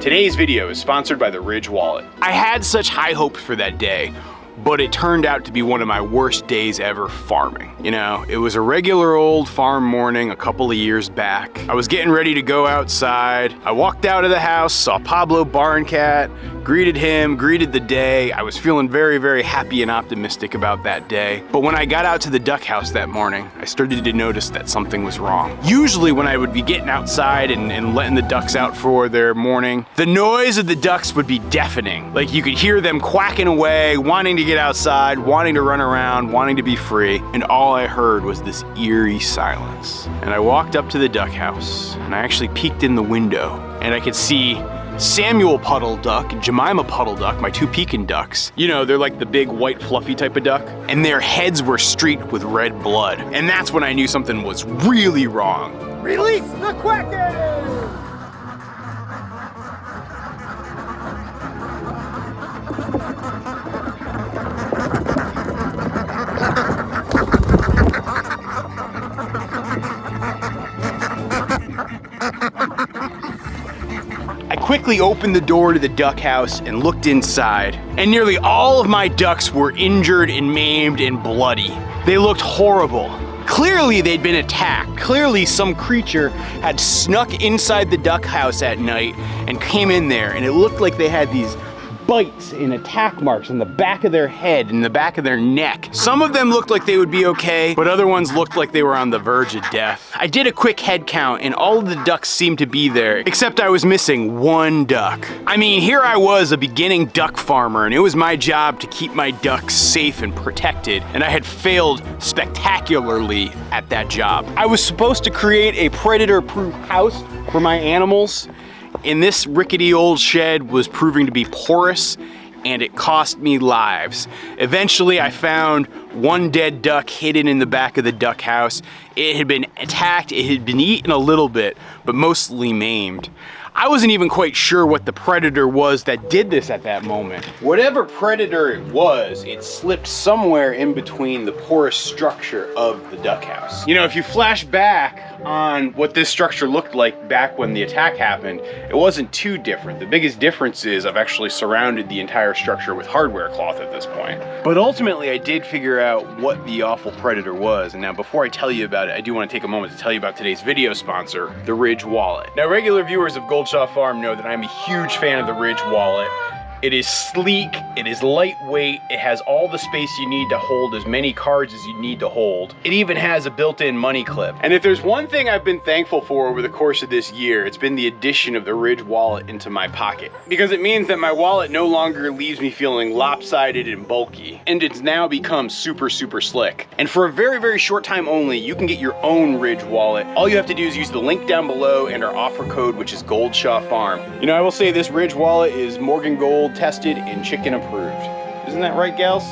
Today's video is sponsored by the Ridge Wallet. I had such high hopes for that day, but it turned out to be one of my worst days ever farming. You know, it was a regular old farm morning a couple of years back. I was getting ready to go outside. I walked out of the house, saw Pablo Barn Cat, greeted him, greeted the day. I was feeling very, very happy and optimistic about that day. But when I got out to the duck house that morning, I started to notice that something was wrong. Usually when I would be getting outside and letting the ducks out for their morning, the noise of the ducks would be deafening. Like you could hear them quacking away, wanting to get outside, wanting to run around, wanting to be free, and all I heard was this eerie silence. And I walked up to the duck house, and I actually peeked in the window, and I could see Samuel Puddle Duck and Jemima Puddle Duck, my two Pekin ducks. You know, they're like the big white fluffy type of duck, and their heads were streaked with red blood. And that's when I knew something was really wrong. Release the Quacker! I quickly opened the door to the duck house and looked inside, and nearly all of my ducks were injured and maimed and bloody. They looked horrible. Clearly they'd been attacked. Clearly some creature had snuck inside the duck house at night and came in there, and it looked like they had these bites and attack marks on the back of their head and the back of their neck. Some of them looked like they would be okay, but other ones looked like they were on the verge of death. I did a quick head count and all of the ducks seemed to be there, except I was missing one duck. I mean, here I was, a beginning duck farmer, and it was my job to keep my ducks safe and protected, and I had failed spectacularly at that job. I was supposed to create a predator-proof house for my animals, and this rickety old shed was proving to be porous, and it cost me lives. Eventually I found one dead duck hidden in the back of the duck house. It had been attacked, it had been eaten a little bit, but mostly maimed. I wasn't even quite sure what the predator was that did this at that moment. Whatever predator it was, it slipped somewhere in between the porous structure of the duck house. You know, if you flash back on what this structure looked like back when the attack happened, it wasn't too different. The biggest difference is I've actually surrounded the entire structure with hardware cloth at this point. But ultimately I did figure out what the awful predator was, and now before I tell you about it, I do want to take a moment to tell you about today's video sponsor, the Ridge Wallet. Now, regular viewers of Goldshaw Farm know that I'm a huge fan of the Ridge Wallet. It is sleek, it is lightweight, it has all the space you need to hold as many cards as you need to hold. It even has a built-in money clip. And if there's one thing I've been thankful for over the course of this year, it's been the addition of the Ridge Wallet into my pocket. Because it means that my wallet no longer leaves me feeling lopsided and bulky, and it's now become super, super slick. And for a very, very short time only, you can get your own Ridge Wallet. All you have to do is use the link down below and our offer code, which is Goldshaw Farm. You know, I will say this Ridge Wallet is Morgan Gold tested and chicken approved. Isn't that right, gals?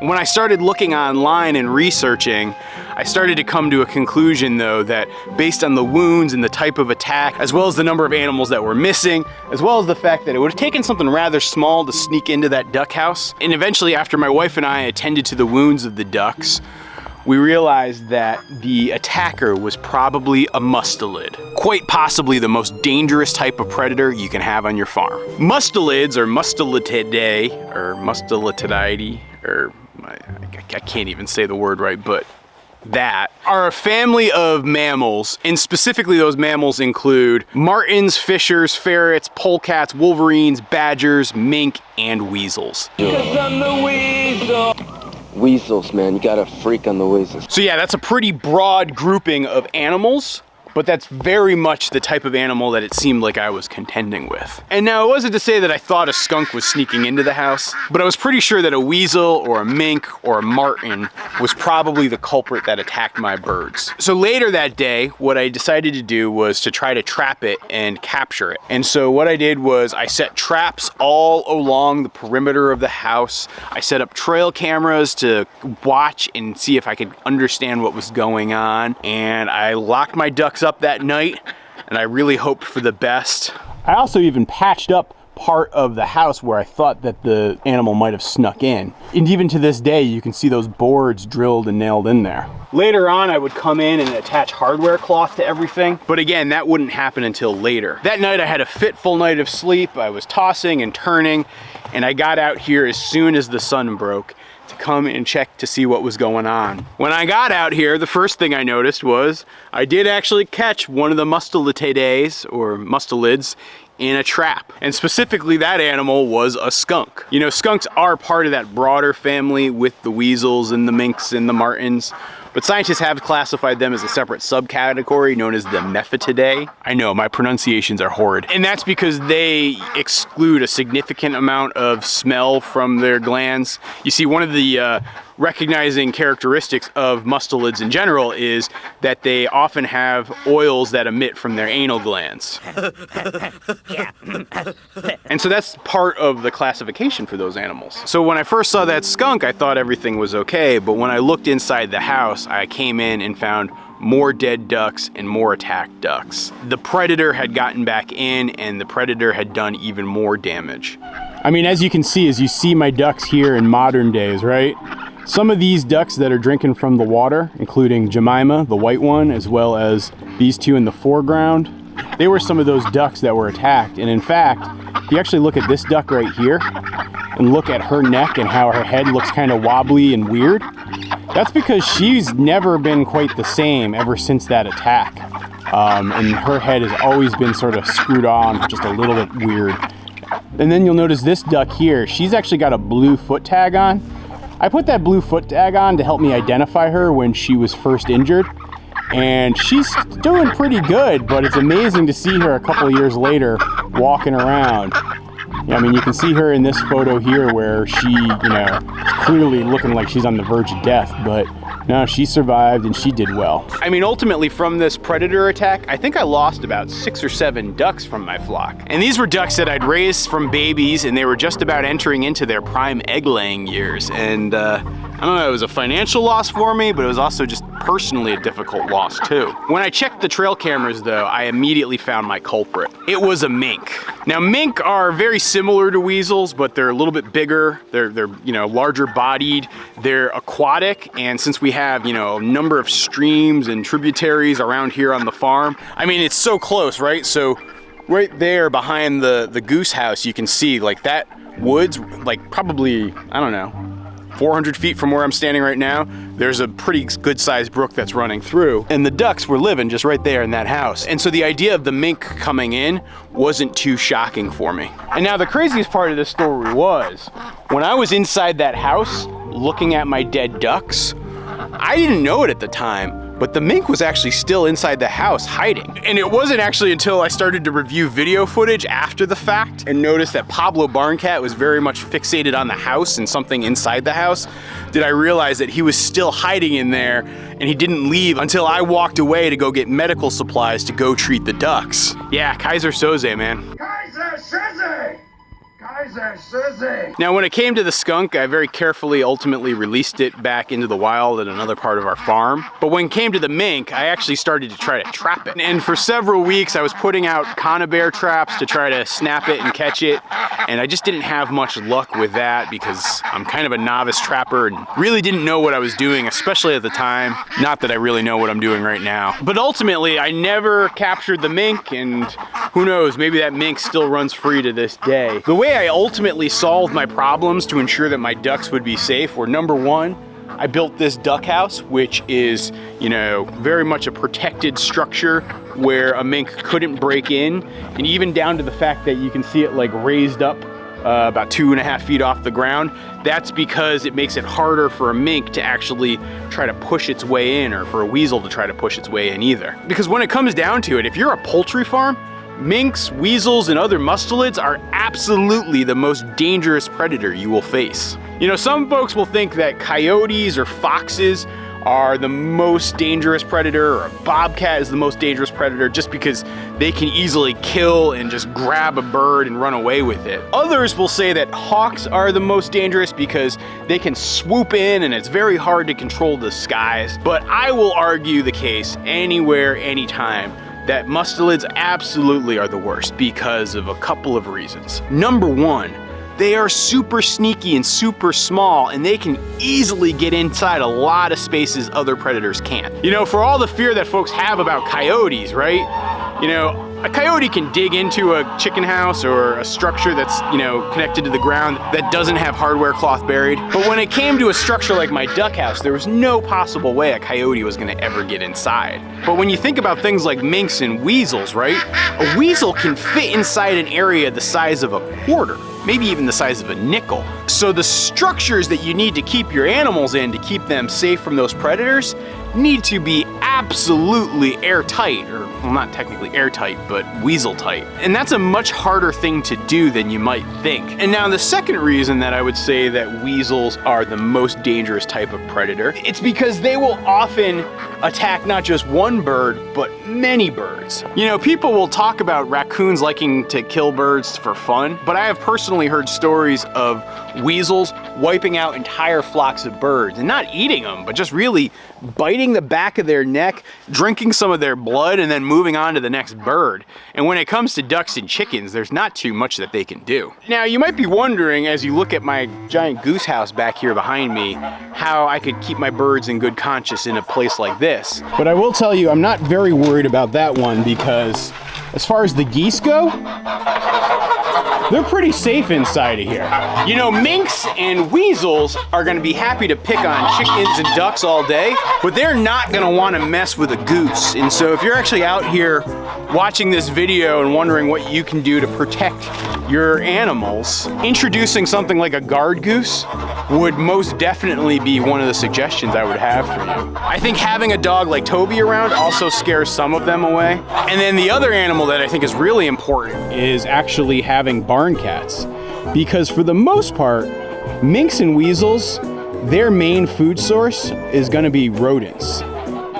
When I started looking online and researching, I started to come to a conclusion though that based on the wounds and the type of attack, as well as the number of animals that were missing, as well as the fact that it would have taken something rather small to sneak into that duck house, and eventually after my wife and I attended to the wounds of the ducks, we realized that the attacker was probably a mustelid. Quite possibly the most dangerous type of predator you can have on your farm. Mustelids, or Mustelitidae, or Mustelitidae, or I can't even say the word right, but that are a family of mammals, and specifically those mammals include martins, fishers, ferrets, polecats, wolverines, badgers, mink, and weasels. Because I'm the weasel. Weasels, man, you gotta freak on the weasels. So yeah, that's a pretty broad grouping of animals, but that's very much the type of animal that it seemed like I was contending with. And now it wasn't to say that I thought a skunk was sneaking into the house, but I was pretty sure that a weasel or a mink or a marten was probably the culprit that attacked my birds. So later that day, what I decided to do was to try to trap it and capture it. And so what I did was I set traps all along the perimeter of the house. I set up trail cameras to watch and see if I could understand what was going on. And I locked my ducks up that night, and I really hoped for the best. I also even patched up part of the house where I thought that the animal might have snuck in. And even to this day, you can see those boards drilled and nailed in there. Later on, I would come in and attach hardware cloth to everything, but again, that wouldn't happen until later. That night, I had a fitful night of sleep. I was tossing and turning, and I got out here as soon as the sun broke to come and check to see what was going on. When I got out here, the first thing I noticed was I did actually catch one of the mustelidae, or mustelids, in a trap. And specifically, that animal was a skunk. You know, skunks are part of that broader family with the weasels and the minks and the martens, but scientists have classified them as a separate subcategory known as the Mephitidae. I know, my pronunciations are horrid. And that's because they exclude a significant amount of smell from their glands. You see, one of the recognizing characteristics of mustelids in general is that they often have oils that emit from their anal glands. And so that's part of the classification for those animals. So when I first saw that skunk, I thought everything was okay, but when I looked inside the house, I came in and found more dead ducks and more attacked ducks. The predator had gotten back in, and the predator had done even more damage. I mean, as you can see, as you see my ducks here in modern days, right? Some of these ducks that are drinking from the water, including Jemima, the white one, as well as these two in the foreground, they were some of those ducks that were attacked. And in fact, if you actually look at this duck right here and look at her neck and how her head looks kind of wobbly and weird, that's because she's never been quite the same ever since that attack. And her head has always been sort of screwed on, just a little bit weird. And then you'll notice this duck here, she's actually got a blue foot tag on. I put that blue foot tag on to help me identify her when she was first injured. And she's doing pretty good, but it's amazing to see her a couple of years later walking around. Yeah, I mean, you can see her in this photo here where she, is clearly looking like she's on the verge of death, but no, she survived and she did well. I mean, ultimately from this predator attack, I think I lost about 6 or 7 ducks from my flock. And these were ducks that I'd raised from babies, and they were just about entering into their prime egg laying years. And I don't know, it was a financial loss for me, but it was also just personally a difficult loss too. When I checked the trail cameras though, I immediately found my culprit. It was a mink. Now mink are very similar to weasels, but they're a little bit bigger. They're larger bodied. They're aquatic, and since we have, a number of streams and tributaries around here on the farm, I mean, it's so close, right? So right there behind the goose house, you can see like that woods, like probably, I don't know, 400 feet from where I'm standing right now, there's a pretty good sized brook that's running through, and the ducks were living just right there in that house. And so the idea of the mink coming in wasn't too shocking for me. And now the craziest part of this story was, when I was inside that house looking at my dead ducks, I didn't know it at the time, but the mink was actually still inside the house hiding. And it wasn't actually until I started to review video footage after the fact and noticed that Pablo Barncat was very much fixated on the house and something inside the house, did I realize that he was still hiding in there and he didn't leave until I walked away to go get medical supplies to go treat the ducks. Yeah, Kaiser Soze, man. Kaiser Soze! Kaiser Soze! Now, when it came to the skunk, I very carefully ultimately released it back into the wild at another part of our farm. But when it came to the mink, I actually started to try to trap it. And for several weeks, I was putting out conibear traps to try to snap it and catch it. And I just didn't have much luck with that because I'm kind of a novice trapper and really didn't know what I was doing, especially at the time. Not that I really know what I'm doing right now. But ultimately, I never captured the mink, and who knows, maybe that mink still runs free to this day. The way I ultimately solved my problems to ensure that my ducks would be safe were, number one, I built this duck house, which is, very much a protected structure where a mink couldn't break in, and even down to the fact that you can see it like raised up about 2.5 feet off the ground. That's because it makes it harder for a mink to actually try to push its way in, or for a weasel to try to push its way in either. Because when it comes down to it, if you're a poultry farm, minks, weasels, and other mustelids are absolutely the most dangerous predator you will face. Some folks will think that coyotes or foxes are the most dangerous predator, or a bobcat is the most dangerous predator just because they can easily kill and just grab a bird and run away with it. Others will say that hawks are the most dangerous because they can swoop in and it's very hard to control the skies. But I will argue the case anywhere, anytime, that mustelids absolutely are the worst because of a couple of reasons. Number one, they are super sneaky and super small, and they can easily get inside a lot of spaces other predators can't. You know, for all the fear that folks have about coyotes, right? You know, a coyote can dig into a chicken house or a structure that's, you know, connected to the ground that doesn't have hardware cloth buried. But when it came to a structure like my duck house, there was no possible way a coyote was gonna ever get inside. But when you think about things like minks and weasels, right? A weasel can fit inside an area the size of a quarter, maybe even the size of a nickel. So the structures that you need to keep your animals in to keep them safe from those predators need to be absolutely airtight, or well, not technically airtight, but weasel tight. And that's a much harder thing to do than you might think. And now the second reason that I would say that weasels are the most dangerous type of predator, it's because they will often attack not just one bird, but many birds. You know, people will talk about raccoons liking to kill birds for fun, but I have personally heard stories of weasels wiping out entire flocks of birds, and not eating them, but just really biting the back of their neck, drinking some of their blood, and then moving on to the next bird. And when it comes to ducks and chickens, there's not too much that they can do. Now, you might be wondering, as you look at my giant goose house back here behind me, how I could keep my birds in good conscience in a place like this. But I will tell you, I'm not very worried about that one, because as far as the geese go, they're pretty safe inside of here. You know, minks and weasels are gonna be happy to pick on chickens and ducks all day, but they're not gonna wanna mess with a goose. And so if you're actually out here watching this video and wondering what you can do to protect your animals, introducing something like a guard goose would most definitely be one of the suggestions I would have for you. I think having a dog like Toby around also scares some of them away. And then the other animal that I think is really important is actually having barn cats. Because for the most part, minks and weasels, their main food source is gonna be rodents.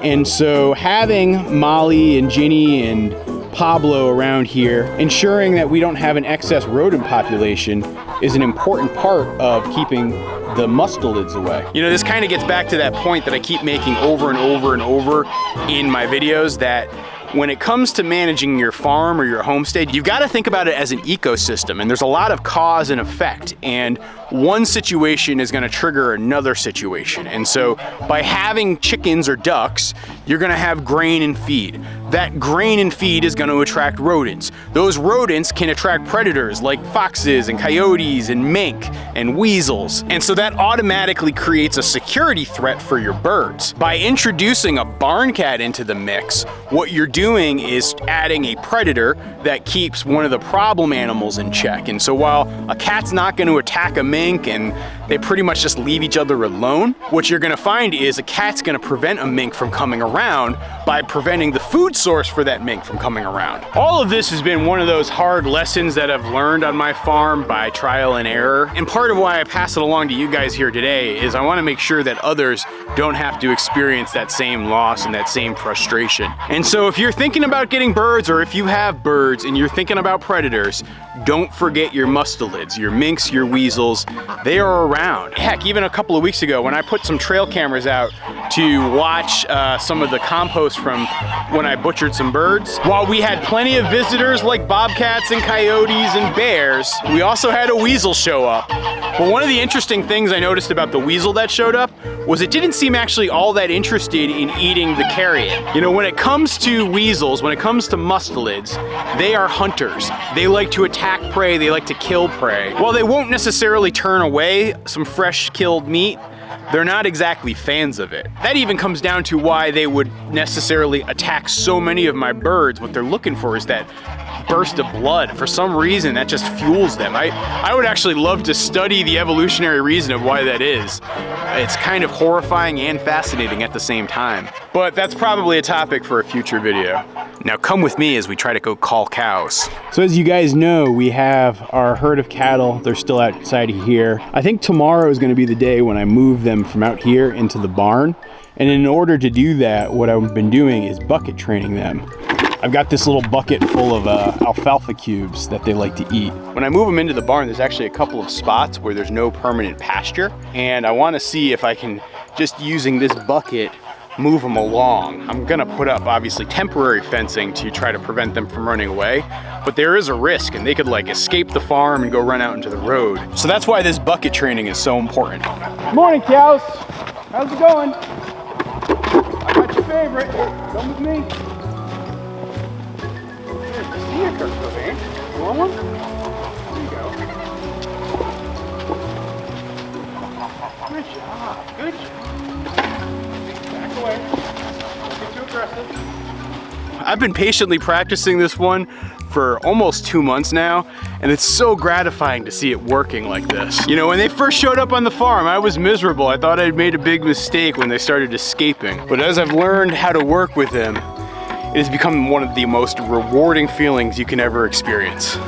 And so having Molly and Ginny and Pablo around here, ensuring that we don't have an excess rodent population, is an important part of keeping the mustelids away. You know, this kind of gets back to that point that I keep making over and over and over in my videos, that when it comes to managing your farm or your homestead, you've got to think about it as an ecosystem, and there's a lot of cause and effect, and one situation is going to trigger another situation. And so by having chickens or ducks, you're going to have grain and feed. That grain and feed is going to attract rodents. Those rodents can attract predators like foxes and coyotes and mink and weasels. And so that automatically creates a security threat for your birds. By introducing a barn cat into the mix, what you're doing is adding a predator that keeps one of the problem animals in check. And so while a cat's not going to attack a mink and they pretty much just leave each other alone, what you're going to find is a cat's going to prevent a mink from coming around by preventing the food source for that mink from coming around. All of this has been one of those hard lessons that I've learned on my farm by trial and error. And part of why I pass it along to you guys here today is I want to make sure that others don't have to experience that same loss and that same frustration. And so if you're thinking about getting birds, or if you have birds and you're thinking about predators, don't forget your mustelids, your minks, your weasels. They are around. Heck, even a couple of weeks ago when I put some trail cameras out to watch some of the compost from when I butchered some birds, while we had plenty of visitors like bobcats and coyotes and bears, we also had a weasel show up. But one of the interesting things I noticed about the weasel that showed up was it didn't seem actually all that interested in eating the carrion. You know, when it comes to weasels, when it comes to mustelids, they are hunters. They like to attack prey, they like to kill prey. While they won't necessarily turn away some fresh killed meat, they're not exactly fans of it. That even comes down to why they would necessarily attack so many of my birds. What they're looking for is that burst of blood. For some reason, that just fuels them. I would actually love to study the evolutionary reason of why that is. It's kind of horrifying and fascinating at the same time. But that's probably a topic for a future video. Now come with me as we try to go call cows. So as you guys know, we have our herd of cattle. They're still outside of here. I think tomorrow is going to be the day when I move them from out here into the barn. And in order to do that, what I've been doing is bucket training them. I've got this little bucket full of alfalfa cubes that they like to eat. When I move them into the barn, there's actually a couple of spots where there's no permanent pasture. And I want to see if I can, just using this bucket, move them along. I'm gonna put up obviously temporary fencing to try to prevent them from running away, but there is a risk and they could like escape the farm and go run out into the road. So that's why this bucket training is so important. Good morning, cows. How's it going? I got your favorite. Come with me. There's the acre, man. You want one? There you go. Good job. Good job. Back away. Don't get too aggressive. I've been patiently practicing this one for almost 2 months now, and it's so gratifying to see it working like this. You know, when they first showed up on the farm, I was miserable. I thought I'd made a big mistake when they started escaping. But as I've learned how to work with them, it has become one of the most rewarding feelings you can ever experience.